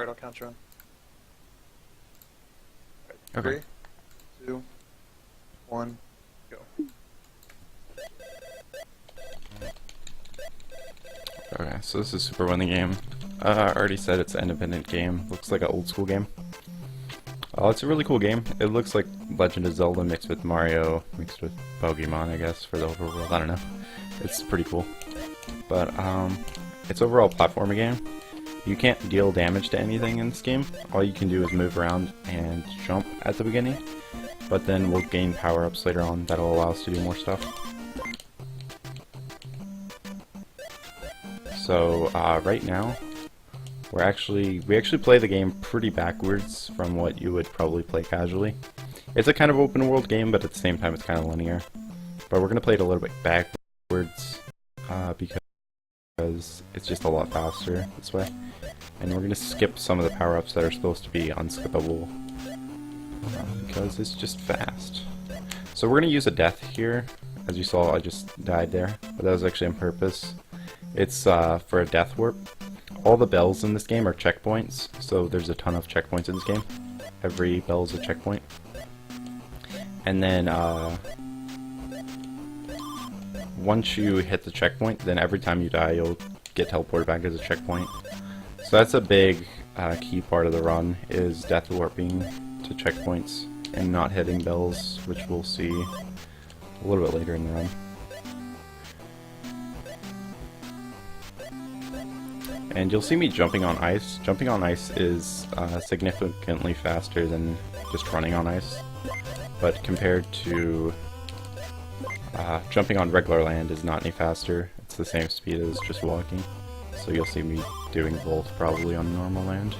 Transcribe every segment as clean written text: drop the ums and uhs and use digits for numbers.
Alright, I'll count you on. Okay. 3, 2, 1, go. Okay, so this is Super Winning Game. I already said it's an independent game. Looks like an old school game. It's a really cool game. It looks like Legend of Zelda mixed with Mario, mixed with Pokemon, I guess, for the overworld. I don't know. It's pretty cool. But, it's overall a platformer game. You can't deal damage to anything in this game. All you can do is move around and jump at the beginning. But then we'll gain power-ups later on that'll allow us to do more stuff. So, right now, we actually play the game pretty backwards from what you would probably play casually. It's a kind of open world game, but at the same time it's kind of linear. But we're going to play it a little bit backwards, because it's just a lot faster this way. And we're going to skip some of the power-ups that are supposed to be unskippable, because it's just fast. So we're going to use a death here. As you saw, I just died there, but that was actually on purpose. It's for a death warp. All the bells in this game are checkpoints, so there's a ton of checkpoints in this game. Every bell is a checkpoint. And then, once you hit the checkpoint, then every time you die, you'll get teleported back as a checkpoint. So that's a big key part of the run, is death warping to checkpoints and not hitting bells, which we'll see a little bit later in the run. And you'll see me jumping on ice. Jumping on ice is significantly faster than just running on ice. But compared to jumping on regular land is not any faster. It's the same speed as just walking. So you'll see me doing both probably on normal land.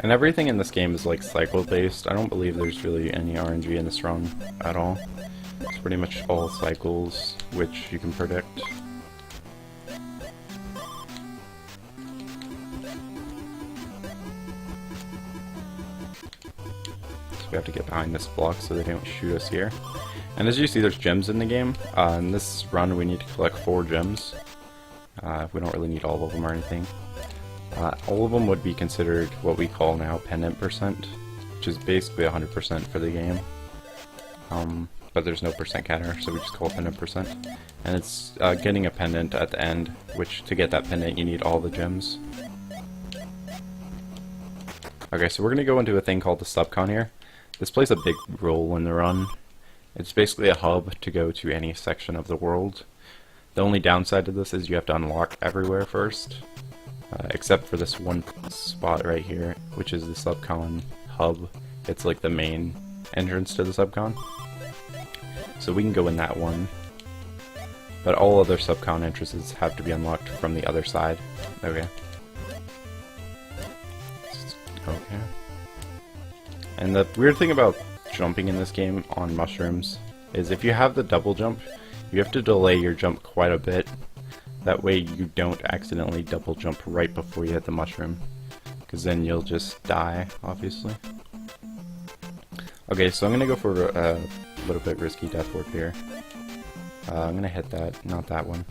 And everything in this game is like cycle based. I don't believe there's really any RNG in this run at all. It's pretty much all cycles which you can predict. So we have to get behind this block so they don't shoot us here. And as you see, there's gems in the game. In this run we need to collect 4 gems. We don't really need all of them or anything. All of them would be considered what we call now pendant percent, which is basically 100% for the game. But there's no percent counter, so we just call it pendant percent. And it's getting a pendant at the end, which to get that pendant you need all the gems. Okay, so we're going to go into a thing called the subcon here. This plays a big role in the run. It's basically a hub to go to any section of the world. The only downside to this is you have to unlock everywhere first. Except for this one spot right here, which is the subcon hub. It's like the main entrance to the subcon. So we can go in that one. But all other subcon entrances have to be unlocked from the other side. Okay. Okay. And the weird thing about jumping in this game on mushrooms is if you have the double jump, you have to delay your jump quite a bit. That way you don't accidentally double jump right before you hit the mushroom, because then you'll just die, obviously. Okay, so I'm going to go for a little bit risky death warp here. I'm going to hit that, not that one.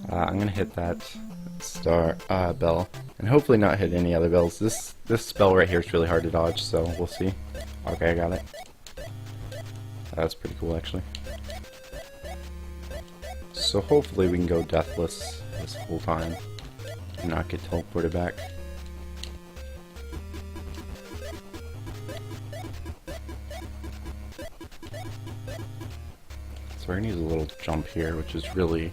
I'm going to hit that bell, and hopefully not hit any other bells. This spell right here is really hard to dodge, so we'll see. Okay, I got it. That's pretty cool, actually. So hopefully we can go deathless this whole time and not get teleported back. So we're gonna use a little jump here, which is really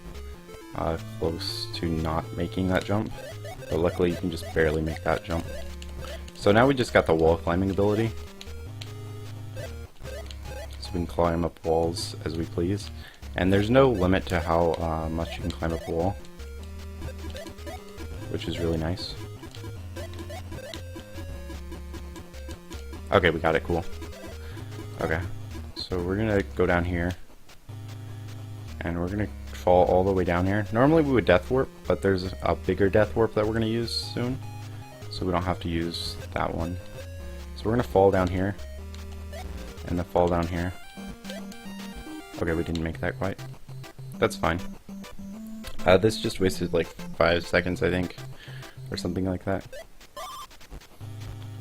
close to not making that jump, but luckily you can just barely make that jump. So now we just got the wall climbing ability, so we can climb up walls as we please. And there's no limit to how much you can climb up a wall, which is really nice. Okay, we got it, cool. Okay, so we're gonna go down here, and we're gonna fall all the way down here. Normally we would death warp, but there's a bigger death warp that we're gonna use soon, so we don't have to use that one. So we're gonna fall down here, and then fall down here. Okay, we didn't make that quite. that's fine. This just wasted like 5 seconds, I think, or something like that.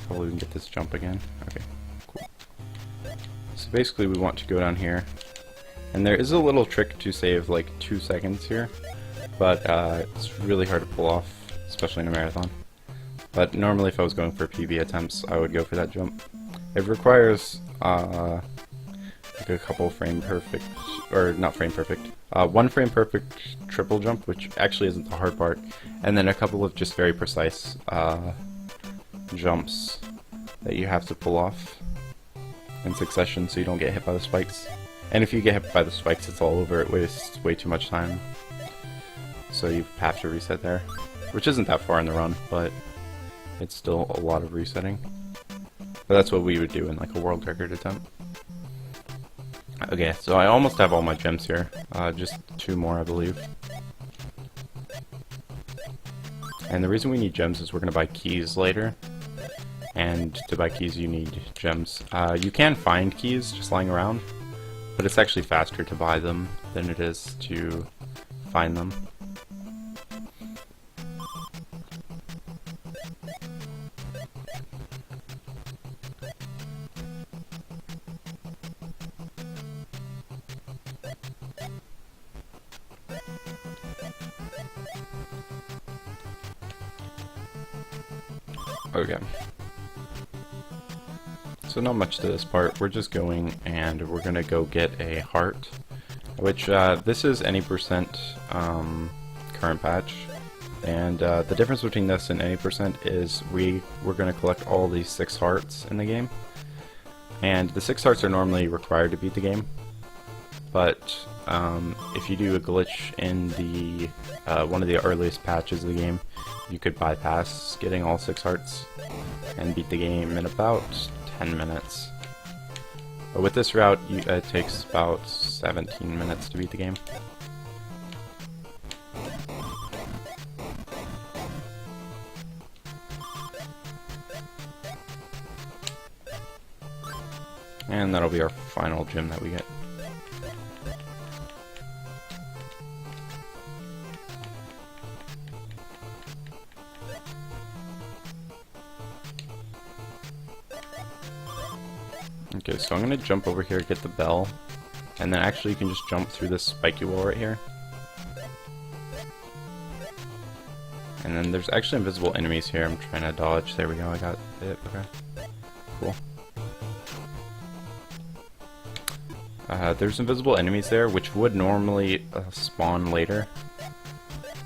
Hopefully we can get this jump again. Okay, cool. So basically we want to go down here, and there is a little trick to save like 2 seconds here, but it's really hard to pull off, especially in a marathon. But normally if I was going for PB attempts, I would go for that jump. It requires like a couple frame perfect, or not frame perfect, 1 frame perfect triple jump, which actually isn't the hard part, and then a couple of just very precise jumps that you have to pull off in succession so you don't get hit by the spikes. And if you get hit by the spikes, it's all over. It wastes way too much time, so you have to reset there, which isn't that far in the run, but it's still a lot of resetting. But that's what we would do in like a world record attempt. Okay, so I almost have all my gems here. Just 2 more, I believe. And the reason we need gems is we're going to buy keys later. And to buy keys you need gems. You can find keys just lying around, but it's actually faster to buy them than it is to find them. Okay. So not much to this part. We're just going and we're gonna go get a heart, which this is any percent current patch, and the difference between this and any percent is we're gonna collect all these 6 hearts in the game, and the 6 hearts are normally required to beat the game, but if you do a glitch in the one of the earliest patches of the game, you could bypass getting all 6 hearts and beat the game in about 10 minutes. But with this route, it takes about 17 minutes to beat the game. And that'll be our final gem that we get. Okay, so I'm gonna jump over here, get the bell, and then actually you can just jump through this spiky wall right here. And then there's actually invisible enemies here I'm trying to dodge. There we go, I got it. Okay, cool. There's invisible enemies there, which would normally spawn later,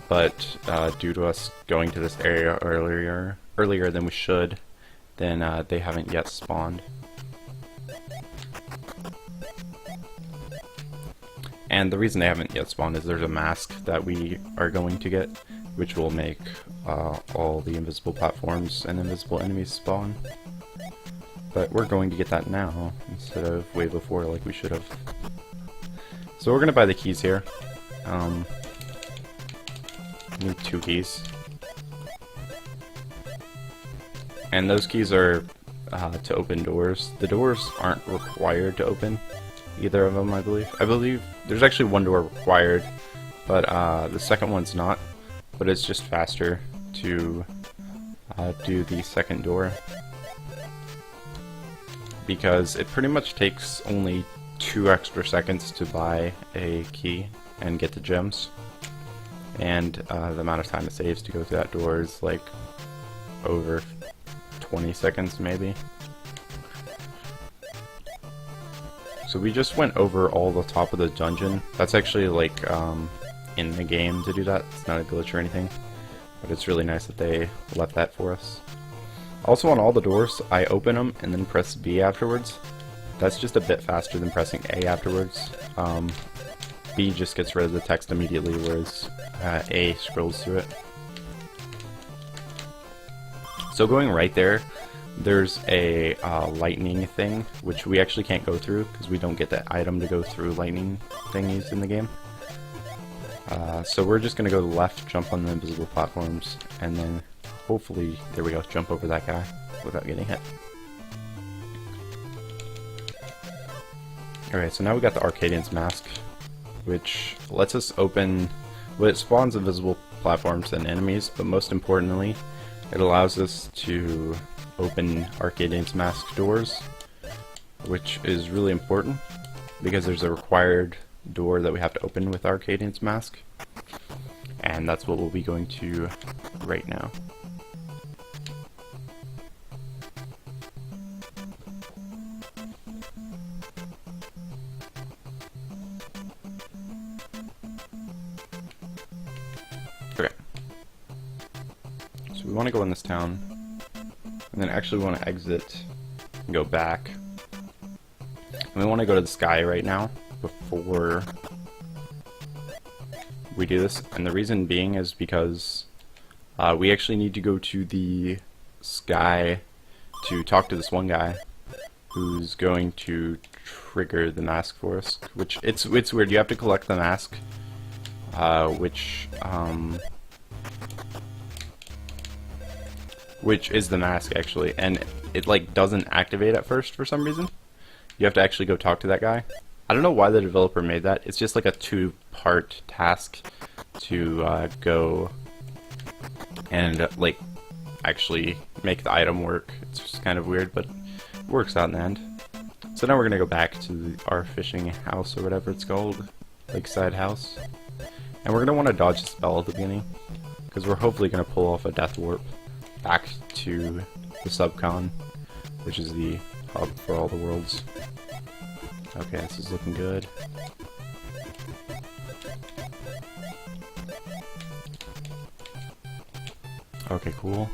but due to us going to this area earlier than we should, then they haven't yet spawned. And the reason they haven't yet spawned is there's a mask that we are going to get, which will make all the invisible platforms and invisible enemies spawn. But we're going to get that now, instead of way before like we should have. So we're going to buy the keys here. Need 2 keys. And those keys are to open doors. The doors aren't required to open, either of them, I believe. I believe there's actually 1 door required, but the second one's not. But it's just faster to do the second door, because it pretty much takes only 2 extra seconds to buy a key and get the gems. And the amount of time it saves to go through that door is like over 20 seconds maybe. So we just went over all the top of the dungeon. That's actually like in the game to do that. It's not a glitch or anything, but it's really nice that they left that for us. Also, on all the doors, I open them and then press B afterwards. That's just a bit faster than pressing A afterwards. B just gets rid of the text immediately, whereas A scrolls through it. So going right there, there's a lightning thing, which we actually can't go through because we don't get that item to go through lightning thingies in the game. So we're just going to go to the left, jump on the invisible platforms, and then hopefully, there we go, jump over that guy without getting hit. Alright, so now we got the Arcadian's mask. which lets us open, well, it spawns invisible platforms and enemies, but most importantly, it allows us to open Arcadian's Mask doors, which is really important because there's a required door that we have to open with Arcadian's Mask, and that's what we'll be going to right now. Okay. So we want to go in this town, and then actually we want to exit and go back. And we want to go to the sky right now before we do this. And the reason being is because we actually need to go to the sky to talk to this one guy who's going to trigger the mask for us. Which it's weird. You have to collect the mask, which is the mask actually, and it like doesn't activate at first for some reason. You have to actually go talk to that guy. I don't know why the developer made that. It's just like a two-part task to go and like actually make the item work. It's just kind of weird, but it works out in the end. So now we're gonna go back to our fishing house or whatever it's called, lakeside house, and we're gonna want to dodge the spell at the beginning because we're hopefully gonna pull off a death warp back to the subcon, which is the hub for all the worlds. Okay, this is looking good. Okay, cool.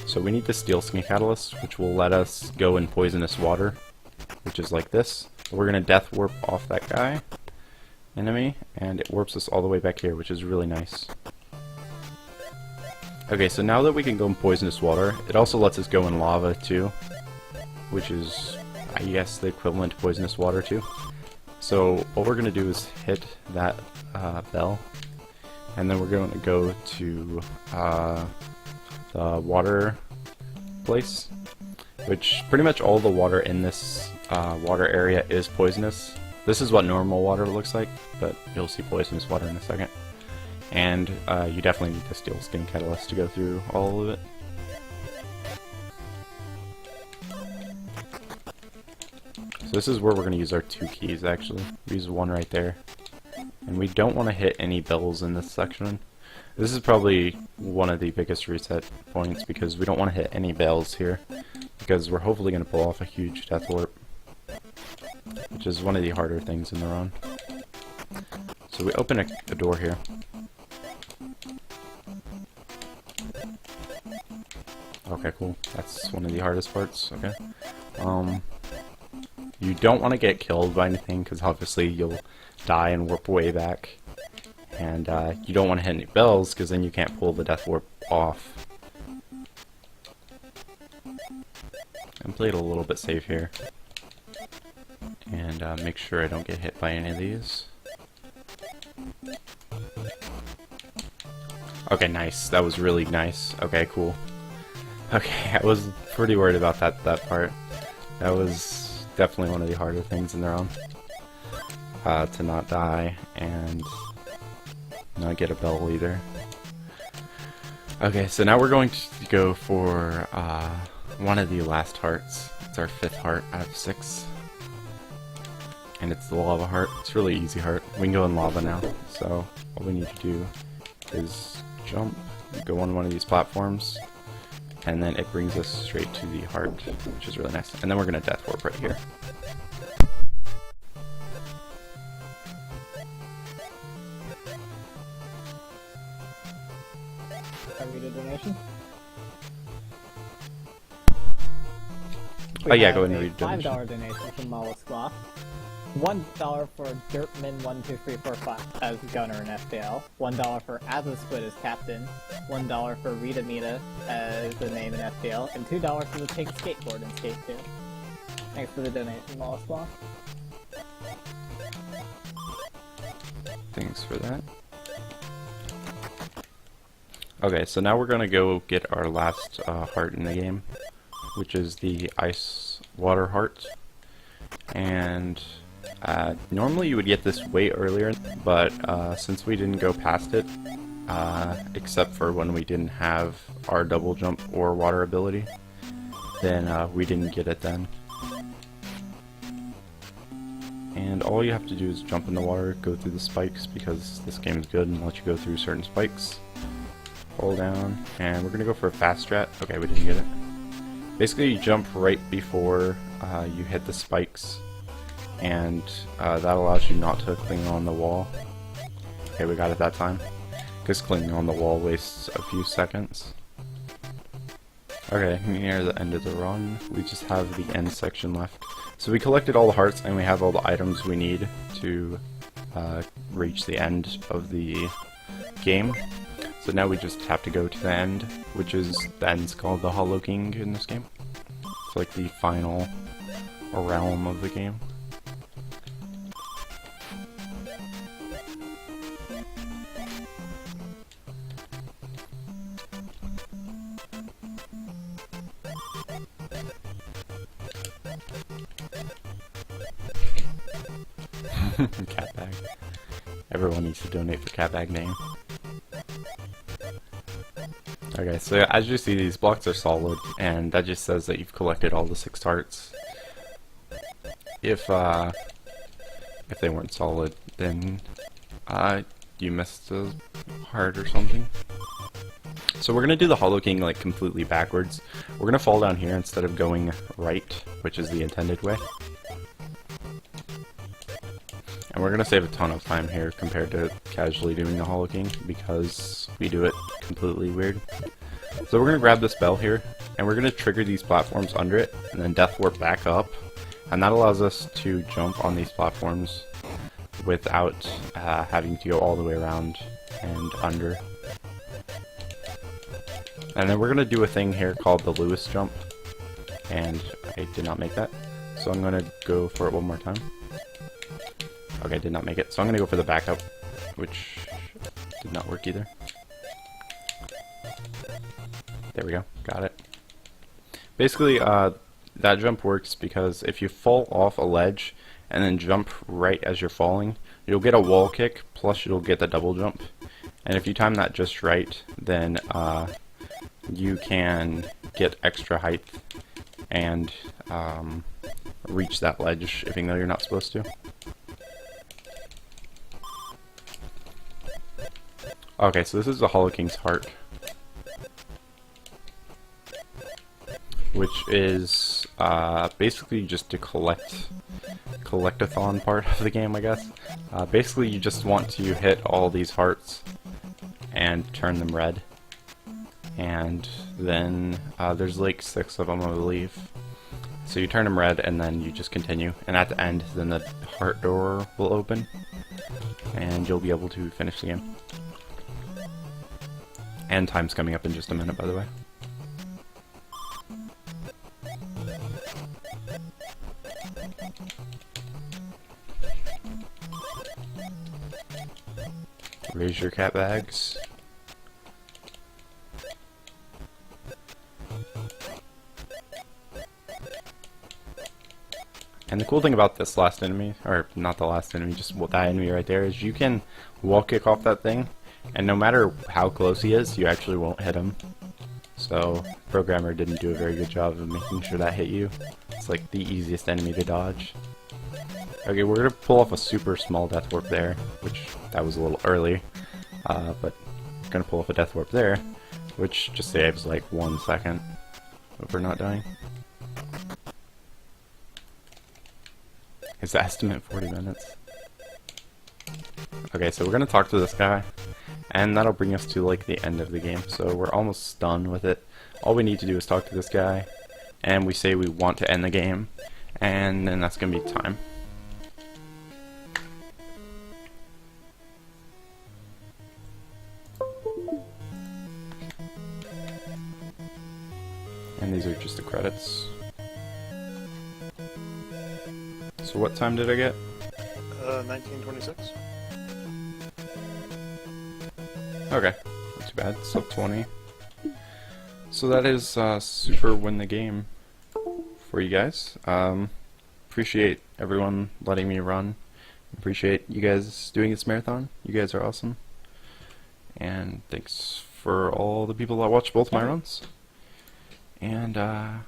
So we need the Steel Skin Catalyst, which will let us go in poisonous water, which is like this. We're gonna death warp off that guy, enemy, and it warps us all the way back here, which is really nice. Okay, so now that we can go in poisonous water, it also lets us go in lava too, which is, I guess, the equivalent to poisonous water too. So what we're going to do is hit that bell, and then we're going to go to the water place, which pretty much all the water in this water area is poisonous. This is what normal water looks like, but you'll see poisonous water in a second. And you definitely need the Steel Skin Catalyst to go through all of it. So this is where we're going to use our 2 keys actually. We use one right there. And we don't want to hit any bells in this section. This is probably one of the biggest reset points because we don't want to hit any bells here. Because we're hopefully going to pull off a huge death warp, which is one of the harder things in the run. So we open a door here. Okay, cool. That's one of the hardest parts. Okay. You don't want to get killed by anything because obviously you'll die and warp way back. And you don't want to hit any bells because then you can't pull the death warp off. And play it a little bit safe here. And make sure I don't get hit by any of these. Okay, nice. That was really nice. Okay, cool. Okay, I was pretty worried about that part. That was definitely one of the harder things in the round. To not die and not get a bell either. Okay, so now we're going to go for one of the last hearts. It's our 5th heart out of 6. And it's the lava heart. It's a really easy heart. We can go in lava now. So all we need to do is jump, go on one of these platforms, and then it brings us straight to the heart, which is really nice. And then we're going to death warp right here. Can we get a donation? Oh yeah, go ahead and read the $5 donation. donation from Mollusk Loft. $1 for Dirtman12345 as gunner in FPL. $1 for Azasquid as captain. $1 for Rita Mita as the name in FPL. And $2 for the pink skateboard in Skate 2. Thanks for the donation, Mollusk Loft. Thanks for that. Okay, so now we're gonna go get our last heart in the game, which is the ice water heart. And Normally you would get this way earlier, but since we didn't go past it, except for when we didn't have our double jump or water ability, then we didn't get it then. And all you have to do is jump in the water, go through the spikes, because this game is good and lets you go through certain spikes. Fall down, and we're gonna go for a fast strat. Okay, we didn't get it. Basically, you jump right before you hit the spikes, and that allows you not to cling on the wall. Okay, we got it that time, because clinging on the wall wastes a few seconds. Okay, near the end of the run, we just have the end section left. So we collected all the hearts, and we have all the items we need to reach the end of the game. So now we just have to go to the end, which is, the end's called the Hollow King in this game. It's like the final realm of the game. Cat bag. Everyone needs to donate for cat bag name. Okay, so as you see, these blocks are solid, and that just says that you've collected all the 6 hearts. If they weren't solid, then you missed a heart or something. So we're gonna do the Hollow King like completely backwards. We're gonna fall down here instead of going right, which is the intended way. And we're gonna save a ton of time here compared to casually doing the Hollow King, because we do it completely weird. So we're gonna grab this bell here, and we're gonna trigger these platforms under it, and then death warp back up, and that allows us to jump on these platforms without having to go all the way around and under. And then we're gonna do a thing here called the Lewis jump, and I did not make that, so I'm gonna go for it one more time. Okay, did not make it. So I'm gonna go for the backup, which did not work either. There we go, got it. Basically, that jump works because if you fall off a ledge and then jump right as you're falling, you'll get a wall kick, plus you'll get the double jump. And if you time that just right, then you can get extra height and reach that ledge, even though you're not supposed to. Okay, so this is the Hollow King's heart, which is basically just a collectathon part of the game, I guess. Basically, you just want to hit all these hearts and turn them red, and then there's like 6 of them, I believe. So you turn them red, and then you just continue, and at the end, then the heart door will open, and you'll be able to finish the game. And time's coming up in just a minute, by the way. Raise your cat bags. And the cool thing about this last enemy, or not the last enemy, just that enemy right there, is you can wall kick off that thing, and no matter how close he is, you actually won't hit him. So, programmer didn't do a very good job of making sure that hit you. It's like the easiest enemy to dodge. Okay, we're gonna pull off a super small death warp there, which that was a little early, but we're gonna pull off a death warp there, which just saves like 1 second if we're not dying. Is the estimate 40 minutes? Okay, so we're gonna talk to this guy, and that'll bring us to like the end of the game. So we're almost done with it. All we need to do is talk to this guy, and we say we want to end the game, and then that's gonna be time. And these are just the credits. So what time did I get? 1926. Okay, not too bad. Sub 20. So that is super win the game for you guys. appreciate everyone letting me run. Appreciate you guys doing this marathon. You guys are awesome. And thanks for all the people that watch both my runs. And I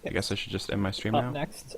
guess I should just end my stream Up now. next,